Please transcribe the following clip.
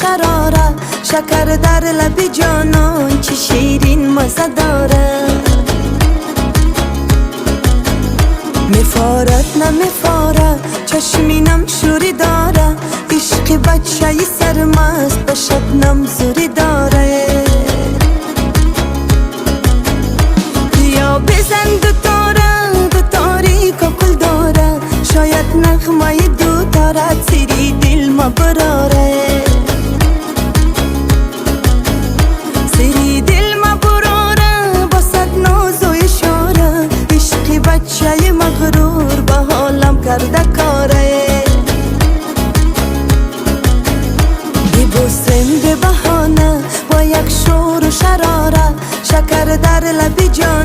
شراره، شکر در لب جانان چه شیرین مزه داره. میفارد نمیفاره چشمینم شوری داره، عشق بچه ی سرمست به شبنم زوری داره. یا بزن دو تاریک و کل داره، شاید نغمه دو تاره سری دل ما براره. سری دل ما براره با صد ناز و اشاره، عشق بچه مغرور به حالم کرده کاره. ببوسم به بهانه با یک شور و شراره، شکر در لب جان